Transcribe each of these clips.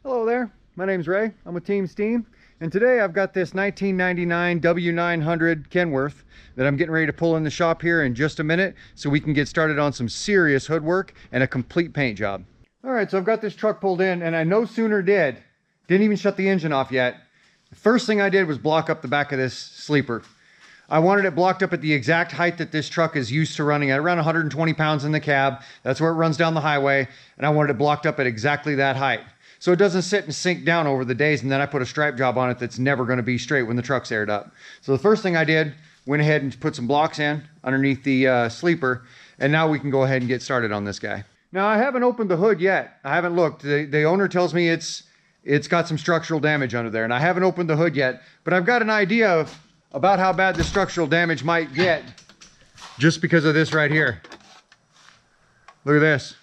Hello there, my name's Ray. I'm with Team S.T.E.A.M. and today I've got this 1999 W900 Kenworth that I'm getting ready to pull in the shop here in just a minute so we can get started on some serious hood work and a complete paint job. Alright, so I've got this truck pulled in and I no sooner didn't even shut the engine off yet. The first thing I did was block up the back of this sleeper. I wanted it blocked up at the exact height that this truck is used to running at, around 120 pounds in the cab. That's where it runs down the highway, and I wanted it blocked up at exactly that height, so it doesn't sit and sink down over the days, and then I put a stripe job on it that's never going to be straight when the truck's aired up. So the first thing I did, went ahead and put some blocks in underneath the sleeper, and now we can go ahead and get started on this guy. Now I haven't opened the hood yet. I haven't looked. The owner tells me it's got some structural damage under there, and I haven't opened the hood yet, but I've got an idea about how bad the structural damage might get just because of this right here. Look at this.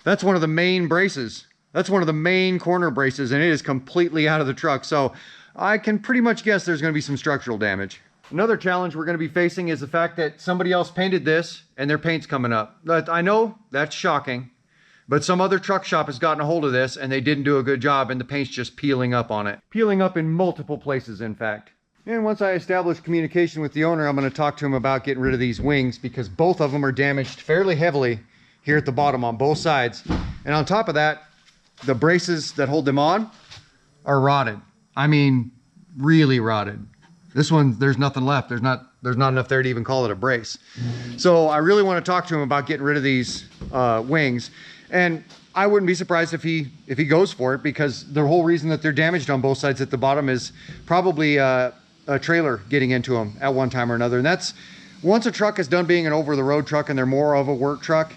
That's one of the main braces. That's one of the main corner braces, and it is completely out of the truck. So I can pretty much guess there's going to be some structural damage. Another challenge we're going to be facing is the fact that somebody else painted this and their paint's coming up. But I know that's shocking, but some other truck shop has gotten a hold of this and they didn't do a good job, and the paint's just peeling up on it. Peeling up in multiple places, in fact. And once I establish communication with the owner, I'm going to talk to him about getting rid of these wings because both of them are damaged fairly heavily here at the bottom on both sides. And on top of that, the braces that hold them on are rotted. I mean, really rotted. This one, there's nothing left. There's not enough there to even call it a brace. So I really want to talk to him about getting rid of these wings. And I wouldn't be surprised if he goes for it, because the whole reason that they're damaged on both sides at the bottom is probably a trailer getting into them at one time or another. And that's, once a truck is done being an over-the-road truck and they're more of a work truck,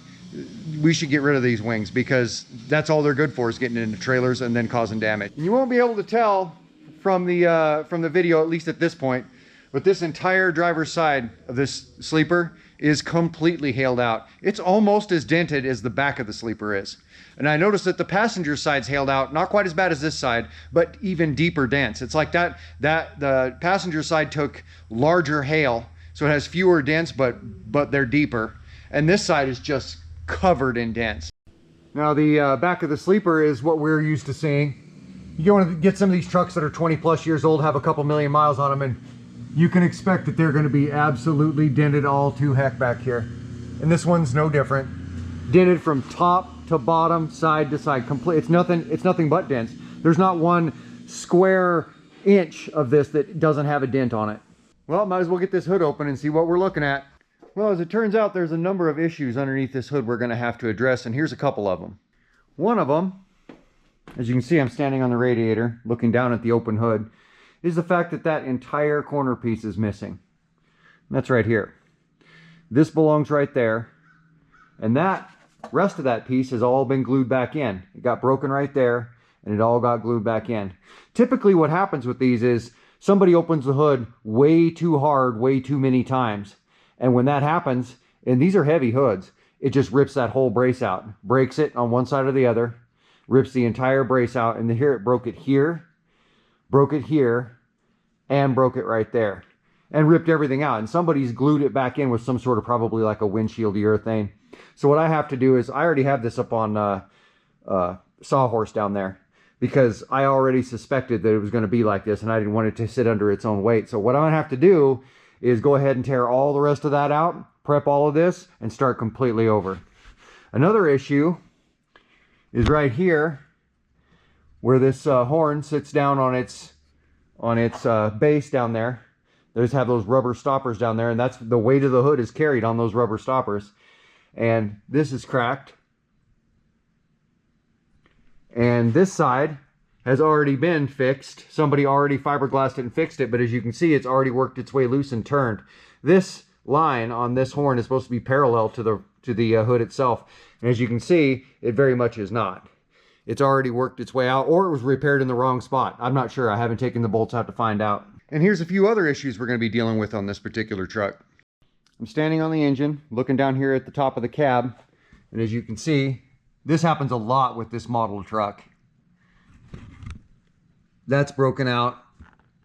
we should get rid of these wings, because that's all they're good for, is getting into trailers and then causing damage. And you won't be able to tell from the video, at least at this point, but this entire driver's side of this sleeper is completely hailed out. It's almost as dented as the back of the sleeper is. And I noticed that the passenger side's hailed out, not quite as bad as this side, but even deeper dents. It's like that the passenger side took larger hail, so it has fewer dents, but they're deeper. And this side is just covered in dents. Now the back of the sleeper is what we're used to seeing. You want to get some of these trucks that are 20 plus years old, have a couple million miles on them, and you can expect that they're going to be absolutely dented all to heck back here. And this one's no different. Dented from top to bottom, side to side, complete. It's nothing but dents. There's not one square inch of this that doesn't have a dent on it. Well, might as well get this hood open and see what we're looking at. Well, as it turns out, there's a number of issues underneath this hood we're going to have to address, and here's a couple of them. One of them, as you can see, I'm standing on the radiator looking down at the open hood, is the fact that that entire corner piece is missing. And that's right here. This belongs right there, and that rest of that piece has all been glued back in. It got broken right there, and it all got glued back in. Typically what happens with these is somebody opens the hood way too hard, way too many times. And when that happens, and these are heavy hoods, it just rips that whole brace out. Breaks it on one side or the other, rips the entire brace out, and here it broke it here, and broke it right there. And ripped everything out. And somebody's glued it back in with some sort of, probably like a windshield urethane. So what I have to do is, I already have this up on Sawhorse down there, because I already suspected that it was going to be like this, and I didn't want it to sit under its own weight. So what I'm going to have to do is go ahead and tear all the rest of that out, prep all of this, and start completely over. Another issue is right here, where this horn sits down on its base down there. They just have those rubber stoppers down there, and that's the weight of the hood is carried on those rubber stoppers. And this is cracked. And this side has already been fixed. Somebody already fiberglassed it and fixed it, but as you can see, it's already worked its way loose and turned. This line on this horn is supposed to be parallel to the hood itself, and as you can see, it very much is not. It's already worked its way out, or it was repaired in the wrong spot. I'm not sure. I haven't taken the bolts out to find out. And here's a few other issues we're going to be dealing with on this particular truck. I'm standing on the engine, looking down here at the top of the cab, and as you can see, this happens a lot with this model truck. That's broken out.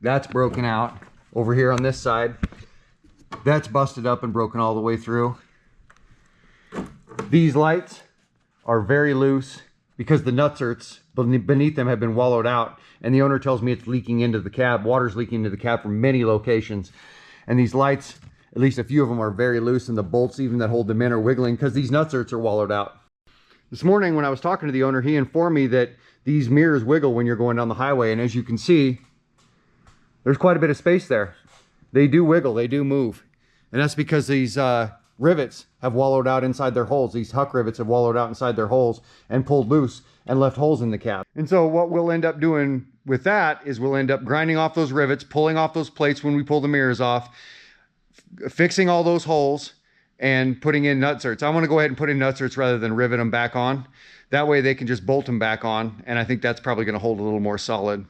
That's broken out. Over here on this side, that's busted up and broken all the way through. These lights are very loose because the nutserts beneath them have been wallowed out, and the owner tells me it's leaking into the cab. Water's leaking into the cab from many locations. And these lights, at least a few of them, are very loose, and the bolts even that hold them in are wiggling because these nutserts are wallowed out. This morning when I was talking to the owner, he informed me that these mirrors wiggle when you're going down the highway, and as you can see, there's quite a bit of space there. They do wiggle, they do move. And that's because these rivets have wallowed out inside their holes. These huck rivets have wallowed out inside their holes and pulled loose and left holes in the cab. And so what we'll end up doing with that is we'll end up grinding off those rivets, pulling off those plates when we pull the mirrors off, fixing all those holes, and putting in nutserts. I want to go ahead and put in nutserts rather than rivet them back on. That way they can just bolt them back on, and I think that's probably going to hold a little more solid.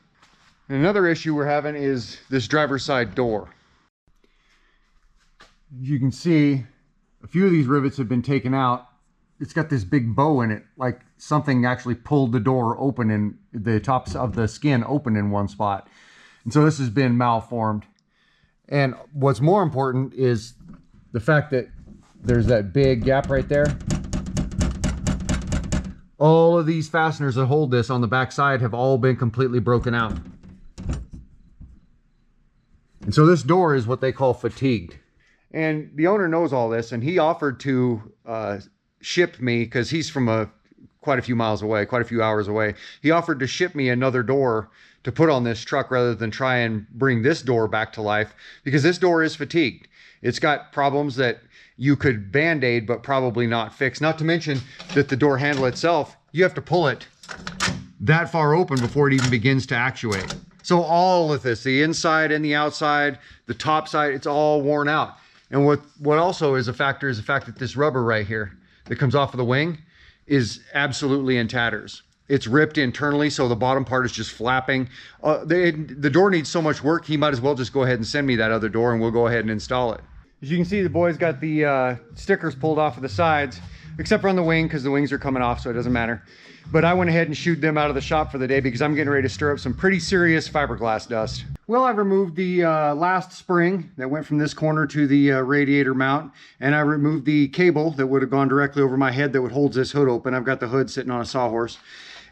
And another issue we're having is this driver's side door. As you can see, a few of these rivets have been taken out. It's got this big bow in it, like something actually pulled the door open and the tops of the skin open in one spot. And so this has been malformed. And what's more important is the fact that there's that big gap right there. All of these fasteners that hold this on the back side have all been completely broken out. And so this door is what they call fatigued. And the owner knows all this, and he offered to ship me, because he's from quite a few miles away, quite a few hours away. He offered to ship me another door to put on this truck rather than try and bring this door back to life, because this door is fatigued. It's got problems that you could band-aid but probably not fix. Not to mention that the door handle itself, you have to pull it that far open before it even begins to actuate. So all of this, the inside and the outside, the top side, it's all worn out. And what also is a factor is the fact that this rubber right here that comes off of the wing is absolutely in tatters. It's ripped internally, so the bottom part is just flapping. The door needs so much work, he might as well just go ahead and send me that other door and we'll go ahead and install it. As you can see, the boys got the stickers pulled off of the sides, except for on the wing, because the wings are coming off, so it doesn't matter. But I went ahead and shooed them out of the shop for the day because I'm getting ready to stir up some pretty serious fiberglass dust. Well, I've removed the last spring that went from this corner to the radiator mount, and I removed the cable that would have gone directly over my head that would hold this hood open. I've got the hood sitting on a sawhorse.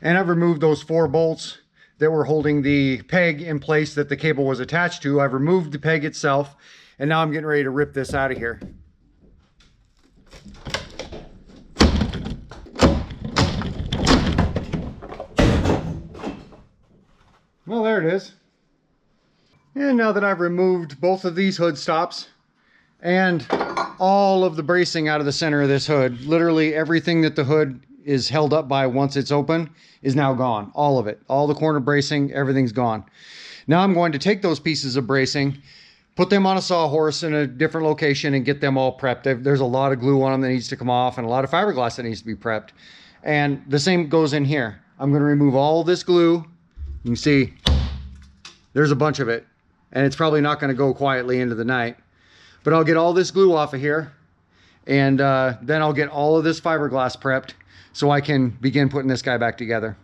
And I've removed those 4 bolts that were holding the peg in place that the cable was attached to. I've removed the peg itself, and now I'm getting ready to rip this out of here. Well, there it is. And now that I've removed both of these hood stops and all of the bracing out of the center of this hood, literally everything that the hood is held up by once it's open is now gone. All of it. All the corner bracing, everything's gone. Now I'm going to take those pieces of bracing, put them on a sawhorse in a different location and get them all prepped. There's a lot of glue on them that needs to come off and a lot of fiberglass that needs to be prepped. And the same goes in here. I'm going to remove all this glue. You can see there's a bunch of it, and it's probably not going to go quietly into the night. But I'll get all this glue off of here, and then I'll get all of this fiberglass prepped so I can begin putting this guy back together.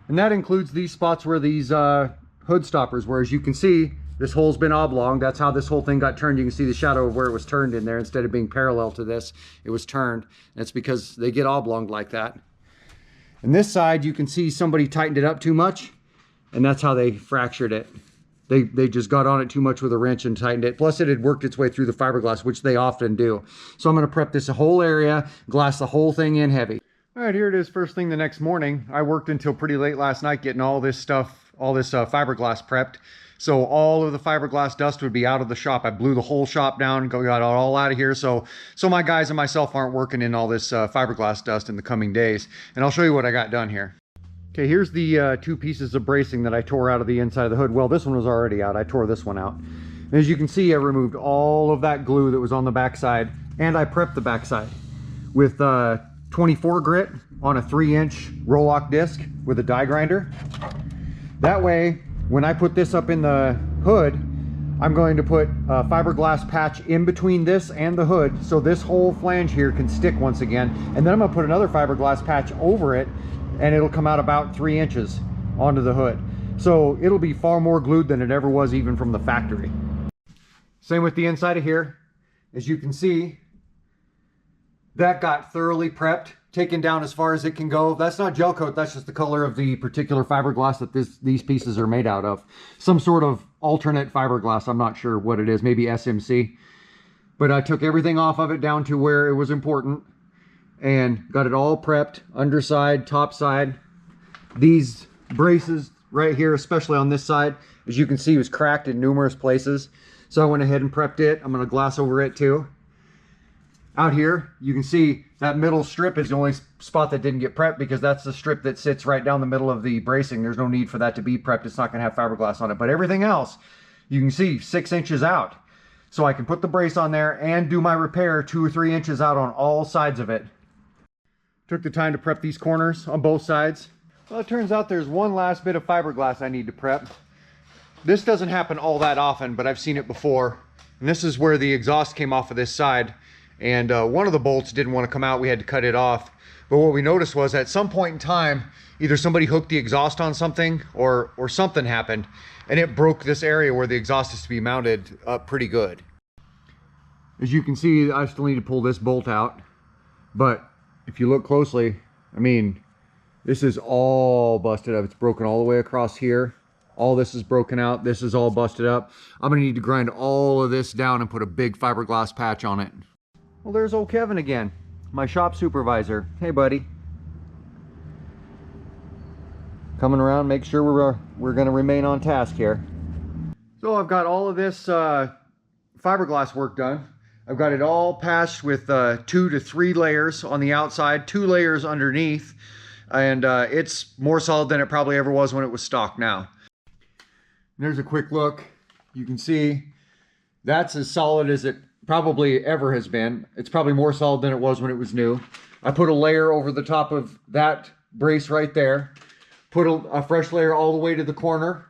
And that includes these spots where these hood stoppers were. As you can see, this hole's been oblong. That's how this whole thing got turned. You can see the shadow of where it was turned in there. Instead of being parallel to this, it was turned. And it's because they get oblong like that. And this side, you can see somebody tightened it up too much, and that's how they fractured it. They just got on it too much with a wrench and tightened it. Plus it had worked its way through the fiberglass, which they often do. So I'm going to prep this whole area, glass the whole thing in heavy. All right, here it is first thing the next morning. I worked until pretty late last night getting all this stuff, all this fiberglass prepped. So all of the fiberglass dust would be out of the shop. I blew the whole shop down, got it all out of here. So my guys and myself aren't working in all this fiberglass dust in the coming days. And I'll show you what I got done here. Okay, here's the 2 pieces of bracing that I tore out of the inside of the hood. Well, this one was already out. I tore this one out. And as you can see, I removed all of that glue that was on the backside, and I prepped the backside with 24 grit on a 3-inch roll-lock disc with a die grinder. That way, when I put this up in the hood, I'm going to put a fiberglass patch in between this and the hood so this whole flange here can stick once again. And then I'm going to put another fiberglass patch over it, and it'll come out about 3 inches onto the hood. So it'll be far more glued than it ever was even from the factory. Same with the inside of here. As you can see, that got thoroughly prepped taken down as far as it can go. That's not gel coat, that's just the color of the particular fiberglass that these pieces are made out of. Some sort of alternate fiberglass, I'm not sure what it is, maybe SMC. But I took everything off of it down to where it was important and got it all prepped, underside, top side. These braces right here, especially on this side, as you can see, was cracked in numerous places. So I went ahead and prepped it. I'm gonna glass over it too. Out here, you can see that middle strip is the only spot that didn't get prepped because that's the strip that sits right down the middle of the bracing. There's no need for that to be prepped. It's not gonna have fiberglass on it, but everything else, you can see 6 inches out. So I can put the brace on there and do my repair 2 or 3 inches out on all sides of it. Took the time to prep these corners on both sides. Well, it turns out there's one last bit of fiberglass I need to prep. This doesn't happen all that often, but I've seen it before. And this is where the exhaust came off of this side. And one of the bolts didn't want to come out. We had to cut it off. But what we noticed was at some point in time, either somebody hooked the exhaust on something or something happened. And it broke this area where the exhaust is to be mounted up pretty good. As you can see, I still need to pull this bolt out. But if you look closely, I mean, this is all busted up. It's broken all the way across here. All this is broken out. This is all busted up. I'm gonna need to grind all of this down and put a big fiberglass patch on it. Well, there's old Kevin again, my shop supervisor. Hey, buddy. Coming around, make sure we're gonna remain on task here. So I've got all of this fiberglass work done. I've got it all patched with 2 to 3 layers on the outside, 2 layers underneath, and it's more solid than it probably ever was when it was stock now. There's a quick look. You can see that's as solid as it probably ever has been. It's probably more solid than it was when it was new. I put a layer over the top of that brace right there. Put a fresh layer all the way to the corner,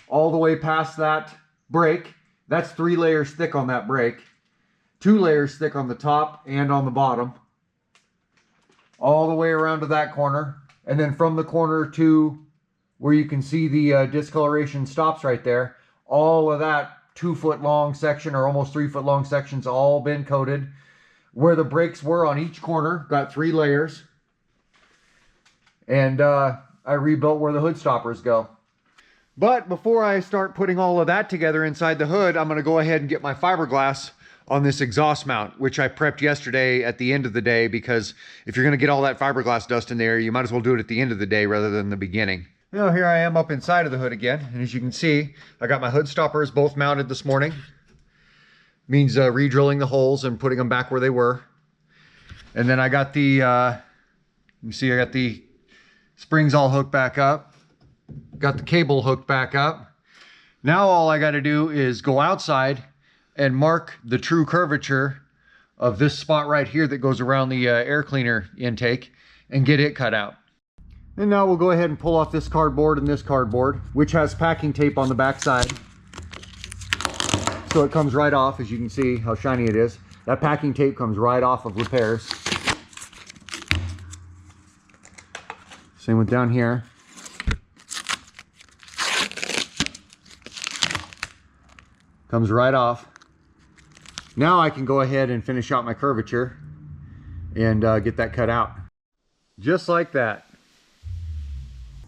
all the way past that brake. That's 3 layers thick on that brake. 2 layers thick on the top and on the bottom. All the way around to that corner. And then from the corner to where you can see the discoloration stops right there, all of that 2-foot long section or almost 3-foot long sections all been coated. Where the brakes were on each corner, got 3 layers. And I rebuilt where the hood stoppers go. But before I start putting all of that together inside the hood, I'm gonna go ahead and get my fiberglass on this exhaust mount, which I prepped yesterday at the end of the day, because if you're gonna get all that fiberglass dust in there, you might as well do it at the end of the day rather than the beginning. You know, here I am up inside of the hood again, and as you can see, I got my hood stoppers both mounted this morning. Means re-drilling the holes and putting them back where they were. And then I got the, you see I got the springs all hooked back up. Got the cable hooked back up. Now all I gotta do is go outside and mark the true curvature of this spot right here that goes around the air cleaner intake and get it cut out. And now we'll go ahead and pull off this cardboard and this cardboard, which has packing tape on the back side. So it comes right off, as you can see how shiny it is. That packing tape comes right off of repairs. Same with down here. Comes right off. Now I can go ahead and finish out my curvature and get that cut out. Just like that.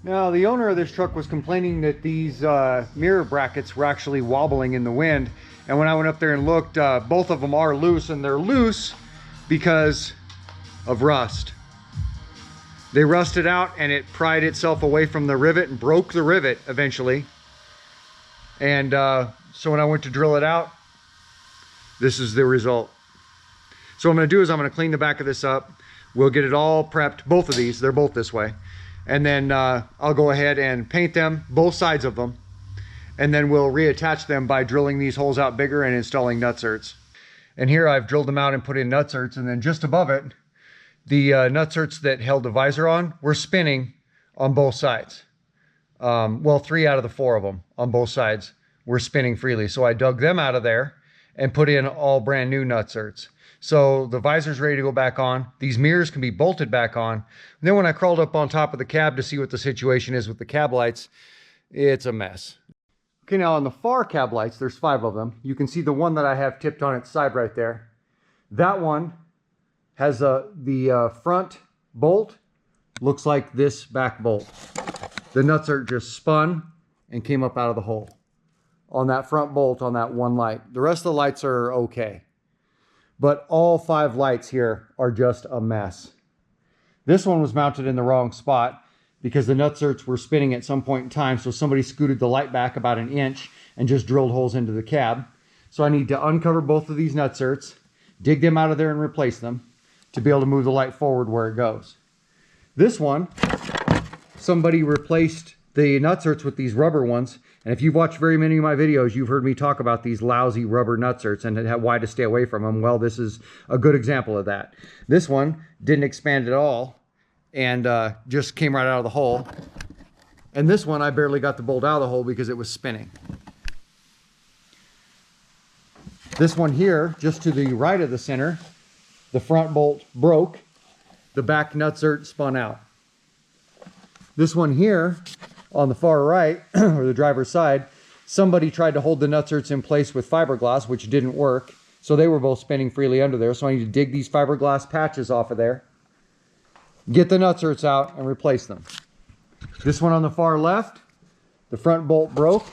Now, the owner of this truck was complaining that these mirror brackets were actually wobbling in the wind. And when I went up there and looked, both of them are loose, and they're loose because of rust. They rusted out and it pried itself away from the rivet and broke the rivet eventually. And so when I went to drill it out, this is the result. So what I'm gonna do is I'm gonna clean the back of this up. We'll get it all prepped, both of these, they're both this way. And then I'll go ahead and paint them, both sides of them. And then we'll reattach them by drilling these holes out bigger and installing nutserts. And here I've drilled them out and put in nutserts, and then just above it, the nutserts that held the visor on were spinning on both sides. Well, 3 out of the 4 of them on both sides were spinning freely. So I dug them out of there and put in all brand new nutserts. So the visor's ready to go back on. These mirrors can be bolted back on. And then when I crawled up on top of the cab to see what the situation is with the cab lights, it's a mess. Okay, now on the far cab lights, there's 5 of them. You can see the one that I have tipped on its side right there. That one has the front bolt looks like this back bolt. The nuts are just spun and came up out of the hole on that front bolt on that one light. The rest of the lights are okay, but all 5 lights here are just a mess. This one was mounted in the wrong spot because the nutserts were spinning at some point in time, so somebody scooted the light back about an inch and just drilled holes into the cab. So I need to uncover both of these nutserts, dig them out of there and replace them to be able to move the light forward where it goes. This one, somebody replaced the nutserts with these rubber ones. And if you've watched very many of my videos, you've heard me talk about these lousy rubber nutserts and why to stay away from them. Well, this is a good example of that. This one didn't expand at all and just came right out of the hole. And this one, I barely got the bolt out of the hole because it was spinning. This one here, just to the right of the center, the front bolt broke, the back nutsert spun out. This one here, on the far right, or the driver's side, somebody tried to hold the nutserts in place with fiberglass, which didn't work. So they were both spinning freely under there. So I need to dig these fiberglass patches off of there, get the nutserts out, and replace them. This one on the far left, the front bolt broke,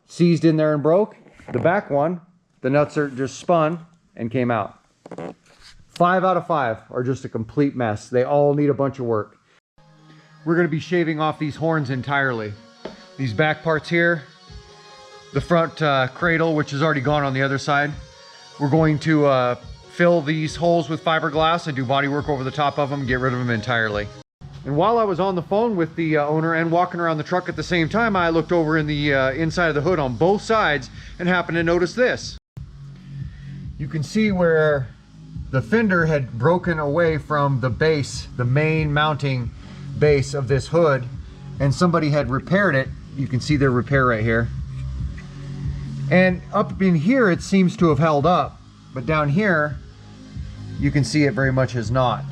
seized in there and broke. The back one, the nutsert just spun and came out. 5 out of 5 are just a complete mess. They all need a bunch of work. We're going to be shaving off these horns entirely. These back parts here, the front cradle, which is already gone on the other side. We're going to fill these holes with fiberglass and do body work over the top of them and get rid of them entirely. And while I was on the phone with the owner and walking around the truck at the same time, I looked over in the inside of the hood on both sides and happened to notice this. You can see where the fender had broken away from the base, the main mounting base of this hood, and somebody had repaired it. You can see their repair right here. And up in here it seems to have held up, but down here you can see it very much has not.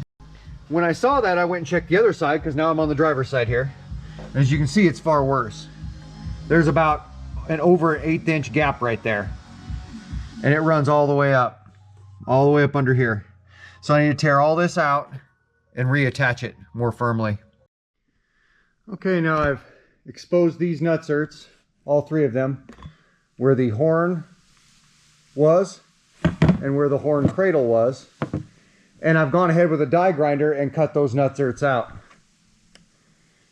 When I saw that, I went and checked the other side because now I'm on the driver's side here. As you can see, it's far worse. There's about an over 1/8 inch gap right there, and it runs all the way up under here. So I need to tear all this out and reattach it more firmly. Okay, now I've exposed these nutserts, all 3 of them, where the horn was and where the horn cradle was. And I've gone ahead with a die grinder and cut those nutserts out.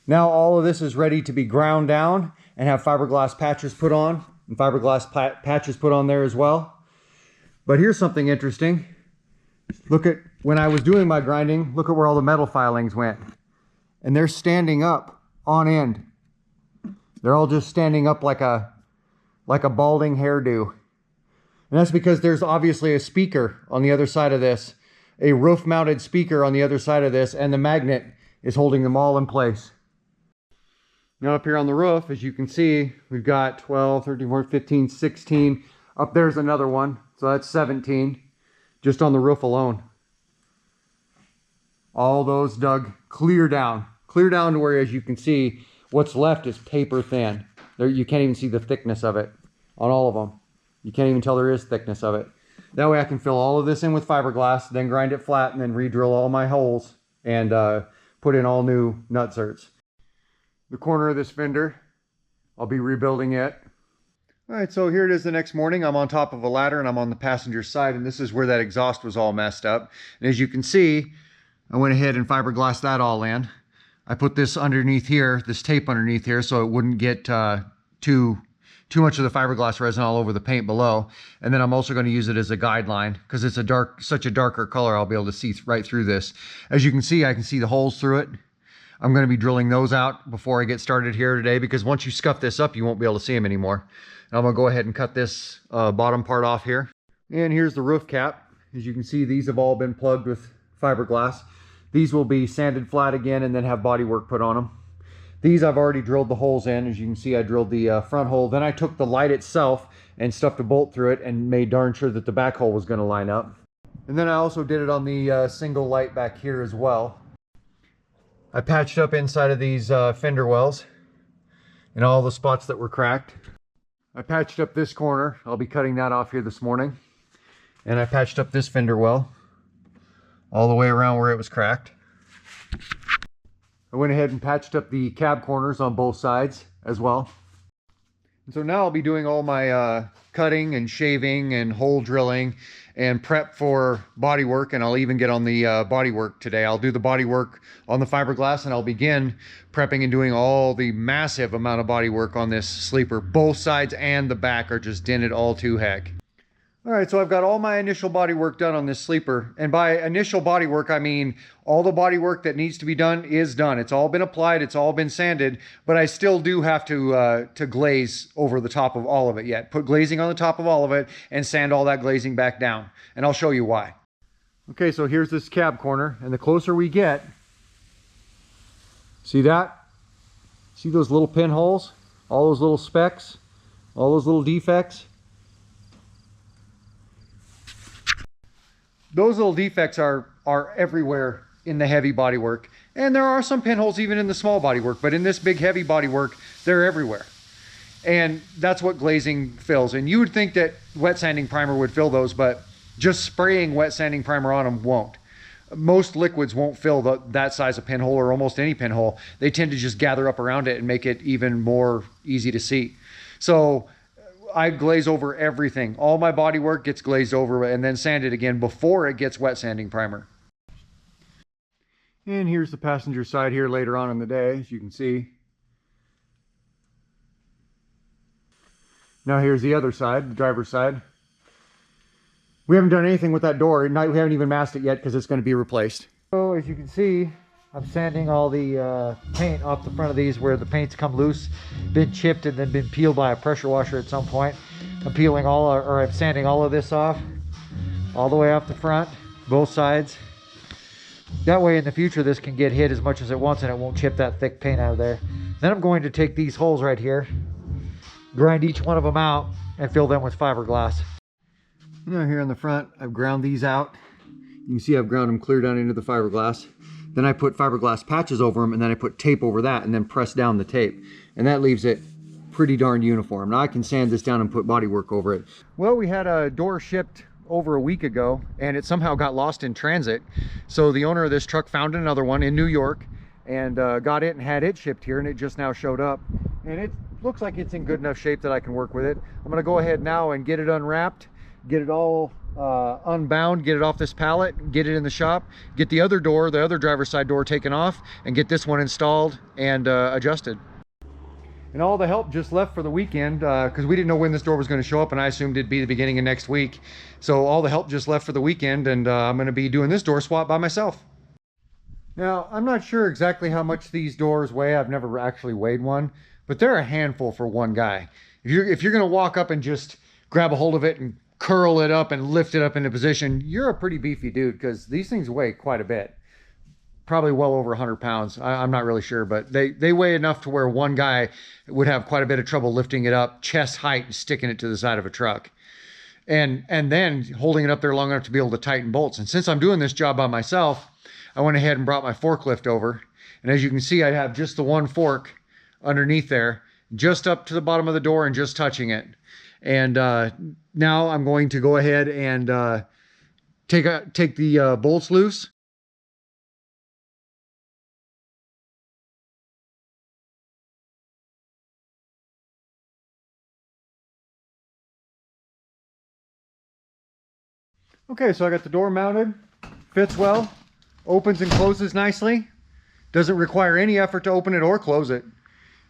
Now all of this is ready to be ground down and have fiberglass patches put on, and fiberglass patches put on there as well. But here's something interesting. Look at, when I was doing my grinding, look at where all the metal filings went. And they're standing up on end. They're all just standing up like a balding hairdo. And that's because there's obviously a speaker on the other side of this, a roof mounted speaker on the other side of this, and the magnet is holding them all in place. Now up here on the roof, as you can see, we've got 12, 13, 14, 15, 16. Up there's another one, so that's 17, just on the roof alone. All those dug clear down to where, as you can see, what's left is paper thin. There, you can't even see the thickness of it on all of them. You can't even tell there is thickness of it. That way I can fill all of this in with fiberglass, then grind it flat, and then re-drill all my holes and put in all new nutserts. The corner of this fender, I'll be rebuilding it. All right, so here it is the next morning. I'm on top of a ladder and I'm on the passenger side, and this is where that exhaust was all messed up. And as you can see, I went ahead and fiberglassed that all in. I put this underneath here, this tape underneath here, so it wouldn't get too much of the fiberglass resin all over the paint below. And then I'm also going to use it as a guideline because it's such a darker color. I'll be able to see right through this. As you can see, I can see the holes through it. I'm going to be drilling those out before I get started here today, because once you scuff this up, you won't be able to see them anymore. And I'm going to go ahead and cut this bottom part off here. And here's the roof cap. As you can see, these have all been plugged with fiberglass. These will be sanded flat again and then have body work put on them. These I've already drilled the holes in. As you can see, I drilled the front hole. Then I took the light itself and stuffed a bolt through it and made darn sure that the back hole was going to line up. And then I also did it on the single light back here as well. I patched up inside of these fender wells in all the spots that were cracked. I patched up this corner. I'll be cutting that off here this morning. And I patched up this fender well all the way around where it was cracked. I went ahead and patched up the cab corners on both sides as well. And so now I'll be doing all my cutting and shaving and hole drilling and prep for body work, and I'll even get on the body work today. I'll do the body work on the fiberglass, and I'll begin prepping and doing all the massive amount of body work on this sleeper. Both sides and the back are just dented all to heck. All right, so I've got all my initial body work done on this sleeper. And by initial body work, I mean all the body work that needs to be done is done. It's all been applied, it's all been sanded, but I still do have to glaze over the top of all of it yet. Put glazing on the top of all of it and sand all that glazing back down. And I'll show you why. Okay, so here's this cab corner, and the closer we get, see that? See those little pinholes? All those little specks? All those little defects? Those little defects are everywhere in the heavy body work. And there are some pinholes even in the small body work, but in this big heavy body work, they're everywhere. And that's what glazing fills. And you would think that wet sanding primer would fill those, but just spraying wet sanding primer on them won't. Most liquids won't fill that size of pinhole, or almost any pinhole. They tend to just gather up around it and make it even more easy to see. So I glaze over everything. All my body work gets glazed over and then sanded again before it gets wet sanding primer. And here's the passenger side here later on in the day, as you can see. Now here's the other side, the driver's side. We haven't done anything with that door. We haven't even masked it yet because it's going to be replaced. So as you can see, I'm sanding all the paint off the front of these where the paint's come loose, been chipped and then been peeled by a pressure washer at some point. I'm peeling I'm sanding all of this off, all the way off the front, both sides. That way in the future this can get hit as much as it wants and it won't chip that thick paint out of there. Then I'm going to take these holes right here, grind each one of them out, and fill them with fiberglass. Now here on the front, I've ground these out. You can see I've ground them clear down into the fiberglass. Then I put fiberglass patches over them, and then I put tape over that and then press down the tape. And that leaves it pretty darn uniform. Now I can sand this down and put bodywork over it. Well, we had a door shipped over a week ago and it somehow got lost in transit. So the owner of this truck found another one in New York and got it and had it shipped here, and it just now showed up. And it looks like it's in good enough shape that I can work with it. I'm gonna go ahead now and get it unwrapped, get it all unbound, get it off this pallet, get it in the shop, get the other door, the other driver's side door taken off, and get this one installed and adjusted. And all the help just left for the weekend because we didn't know when this door was going to show up, and I assumed it'd be the beginning of next week. So all the help just left for the weekend, and I'm going to be doing this door swap by myself. Now, I'm not sure exactly how much these doors weigh. I've never actually weighed one, but they're a handful for one guy. If you're going to walk up and just grab a hold of it and curl it up and lift it up into position, you're a pretty beefy dude, because these things weigh quite a bit. Probably well over 100 pounds. I'm not really sure, but they weigh enough to where one guy would have quite a bit of trouble lifting it up chest height and sticking it to the side of a truck. And then holding it up there long enough to be able to tighten bolts. And since I'm doing this job by myself, I went ahead and brought my forklift over. And as you can see, I have just the one fork underneath there, just up to the bottom of the door and just touching it. And now I'm going to go ahead and take the bolts loose. Okay, so I got the door mounted, fits well, opens and closes nicely, doesn't require any effort to open it or close it.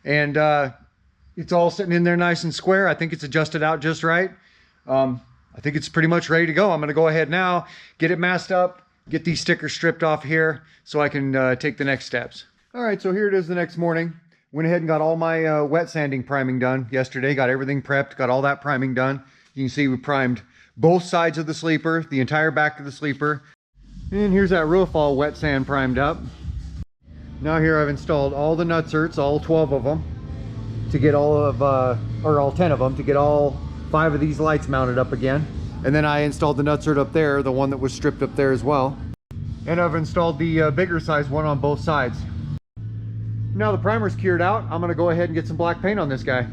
And it's all sitting in there nice and square. I think it's adjusted out just right. I think it's pretty much ready to go. I'm gonna go ahead now, get it masked up, get these stickers stripped off here so I can take the next steps. All right, so here it is the next morning. Went ahead and got all my wet sanding priming done yesterday, got everything prepped, got all that priming done. You can see we primed both sides of the sleeper, the entire back of the sleeper. And here's that roof all wet sand primed up. Now here I've installed all the nutserts, all 12 of them, to get all 10 of them, to get all 5 of these lights mounted up again. And then I installed the nutsert up there, the one that was stripped up there as well. And I've installed the bigger size one on both sides. Now the primer's cured out, I'm gonna go ahead and get some black paint on this guy.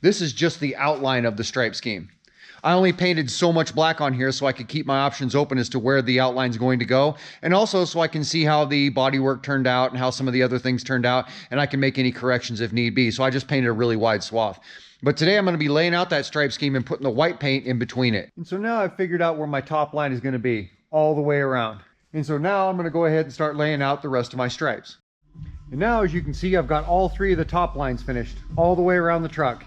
This is just the outline of the stripe scheme. I only painted so much black on here so I could keep my options open as to where the outline's going to go, and also so I can see how the bodywork turned out and how some of the other things turned out, and I can make any corrections if need be. So I just painted a really wide swath. But today I'm going to be laying out that stripe scheme and putting the white paint in between it. And so now I've figured out where my top line is going to be all the way around. And so now I'm going to go ahead and start laying out the rest of my stripes. And now, as you can see, I've got all three of the top lines finished all the way around the truck.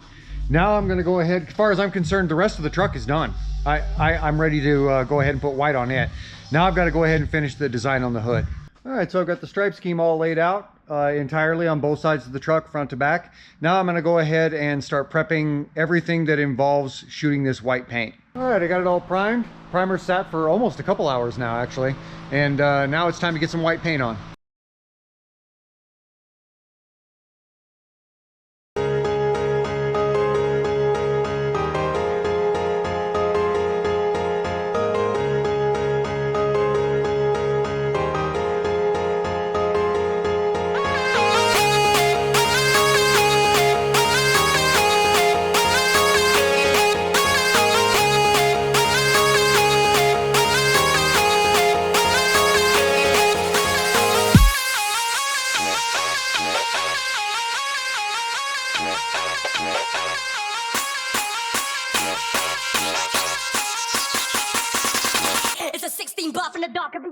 Now I'm going to go ahead, as far as I'm concerned, the rest of the truck is done. I'm ready to go ahead and put white on it. Now I've got to go ahead and finish the design on the hood. All right, so I've got the stripe scheme all laid out entirely on both sides of the truck, front to back. Now I'm going to go ahead and start prepping everything that involves shooting this white paint. All right, I got it all primed. Primer sat for almost a couple hours now, actually. And now it's time to get some white paint on. It's a 16 buff in the dark of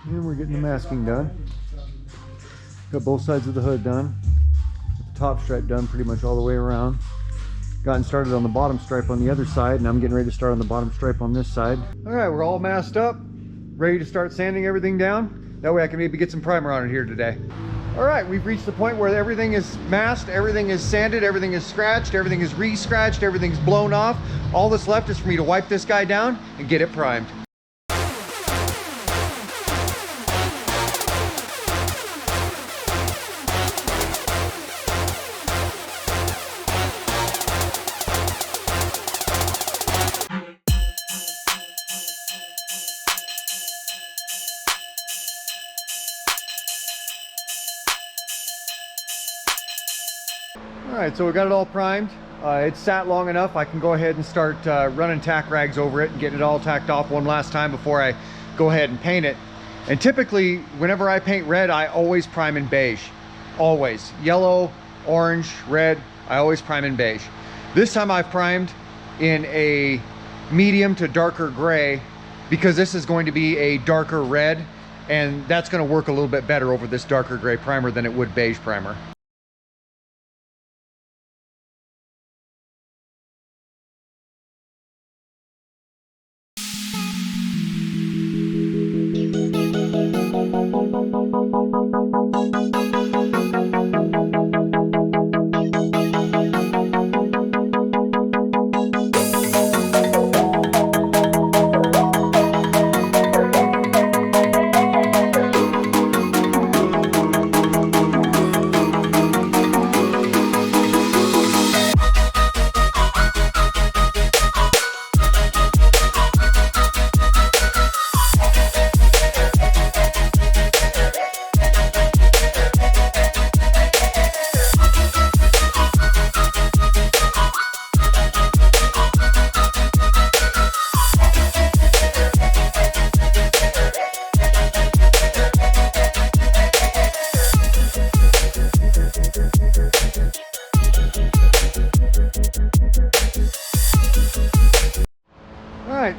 And we're getting the masking done. Got both sides of the hood done. Got the top stripe done pretty much all the way around. Gotten started on the bottom stripe on the other side, and I'm getting ready to start on the bottom stripe on this side. All right, we're all masked up, ready to start sanding everything down. That way I can maybe get some primer on it here today. All right, we've reached the point where everything is masked, everything is sanded, everything is scratched, everything is re-scratched, everything's blown off. All that's left is for me to wipe this guy down and get it primed. All right, so we got it all primed. It's sat long enough. I can go ahead and start running tack rags over it and getting it all tacked off one last time before I go ahead and paint it. And typically, whenever I paint red, I always prime in beige. Always. Yellow, orange, red, I always prime in beige. This time I've primed in a medium to darker gray because this is going to be a darker red, and that's going to work a little bit better over this darker gray primer than it would beige primer.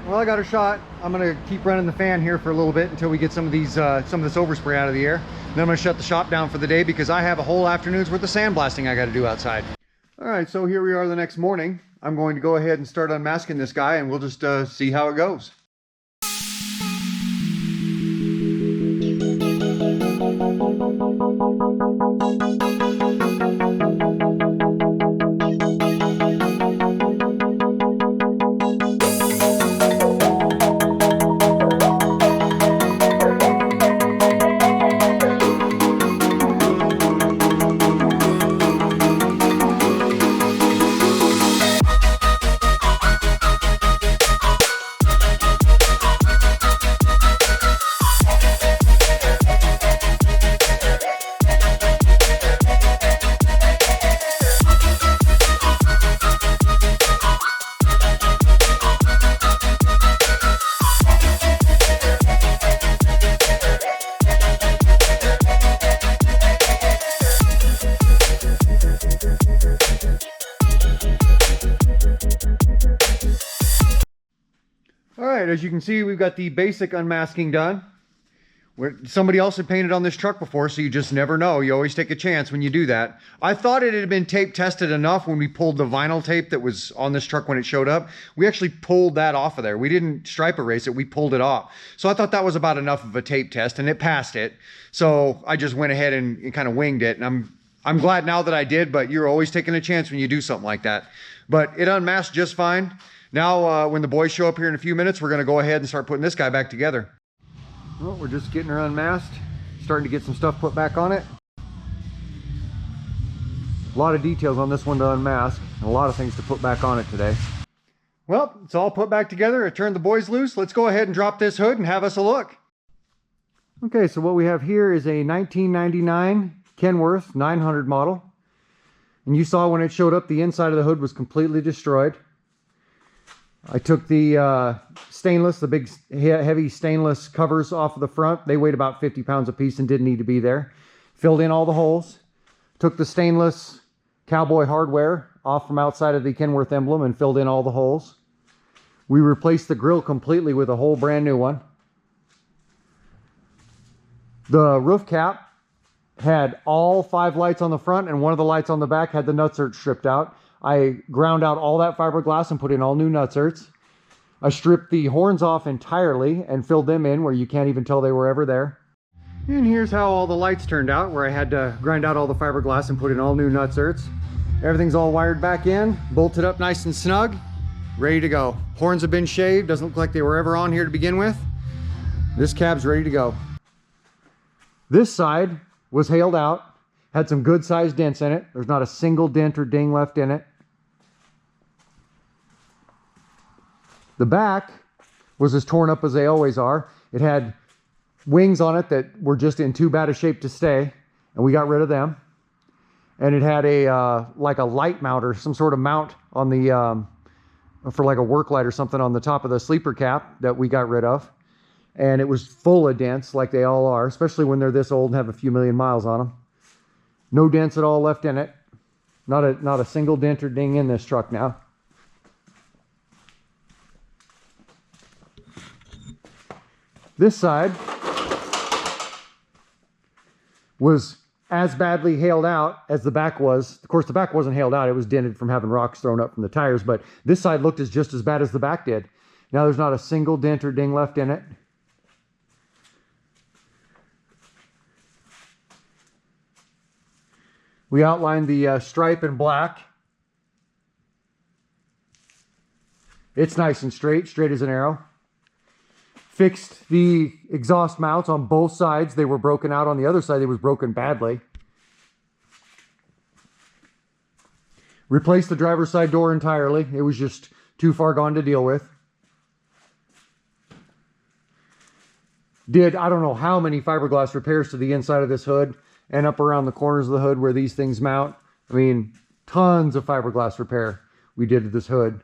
Well, I got her shot. I'm gonna keep running the fan here for a little bit until we get some of these some of this overspray out of the air. Then I'm gonna shut the shop down for the day because I have a whole afternoon's worth of sandblasting I got to do outside. All right, so here we are the next morning. I'm going to go ahead and start unmasking this guy, and we'll just see how it goes. as you can see, we've got the basic unmasking done. Somebody else had painted on this truck before, so you just never know. You always take a chance when you do that. I thought it had been tape tested enough when we pulled the vinyl tape that was on this truck when it showed up. We actually pulled that off of there. We didn't stripe erase it, we pulled it off. So I thought that was about enough of a tape test, and it passed it. So I just went ahead and kind of winged it, and I'm glad now that I did, but you're always taking a chance when you do something like that. But it unmasked just fine. Now, when the boys show up here in a few minutes, we're gonna go ahead and start putting this guy back together. Well, we're just getting her unmasked, starting to get some stuff put back on it. A lot of details on this one to unmask, and a lot of things to put back on it today. Well, it's all put back together. I turned the boys loose. Let's go ahead and drop this hood and have us a look. Okay, so what we have here is a 1999 Kenworth 900 model. And you saw when it showed up, the inside of the hood was completely destroyed. I took the stainless, the big heavy stainless covers off of the front. They weighed about 50 pounds a piece and didn't need to be there. Filled in all the holes. Took the stainless cowboy hardware off from outside of the Kenworth emblem and filled in all the holes. We replaced the grille completely with a whole brand new one. The roof cap had all 5 lights on the front, and one of the lights on the back had the nutserts stripped out. I ground out all that fiberglass and put in all new nutserts. I stripped the horns off entirely and filled them in where you can't even tell they were ever there. And here's how all the lights turned out, where I had to grind out all the fiberglass and put in all new nutserts. Everything's all wired back in, bolted up nice and snug, ready to go. Horns have been shaved, doesn't look like they were ever on here to begin with. This cab's ready to go. This side was hailed out, had some good sized dents in it. There's not a single dent or ding left in it. The back was as torn up as they always are. It had wings on it that were just in too bad a shape to stay, and we got rid of them. And it had a like a light mount or some sort of mount on the for like a work light or something on the top of the sleeper cap that we got rid of. And it was full of dents, like they all are, especially when they're this old and have a few million miles on them. No dents at all left in it. Not a single dent or ding in this truck now. This side was as badly hailed out as the back was. Of course, the back wasn't hailed out. It was dented from having rocks thrown up from the tires, but this side looked just as bad as the back did. Now there's not a single dent or ding left in it. We outlined the stripe in black. It's nice and straight as an arrow. Fixed the exhaust mounts on both sides. They were broken out. On the other side, it was broken badly. Replaced the driver's side door entirely. It was just too far gone to deal with. Did I don't know how many fiberglass repairs to the inside of this hood and up around the corners of the hood where these things mount. I mean, tons of fiberglass repair we did to this hood.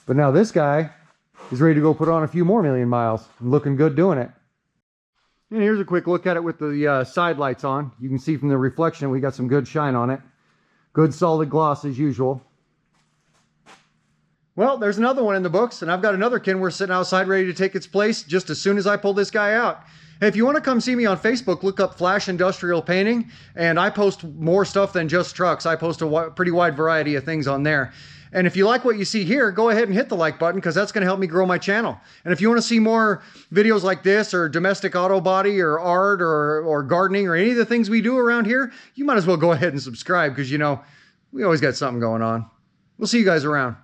But now this guy is ready to go put on a few more million miles and looking good doing it. And here's a quick look at it with the side lights on. You can see from the reflection we got some good shine on it. Good solid gloss as usual. Well, there's another one in the books, and I've got another Kenworth sitting outside ready to take its place just as soon as I pull this guy out. Hey, if you want to come see me on Facebook, look up Flash Industrial Painting, and I post more stuff than just trucks. I post a pretty wide variety of things on there. And if you like what you see here, go ahead and hit the like button, because that's going to help me grow my channel. And if you want to see more videos like this, or domestic auto body, or art, or gardening, or any of the things we do around here, you might as well go ahead and subscribe, because, you know, we always got something going on. We'll see you guys around.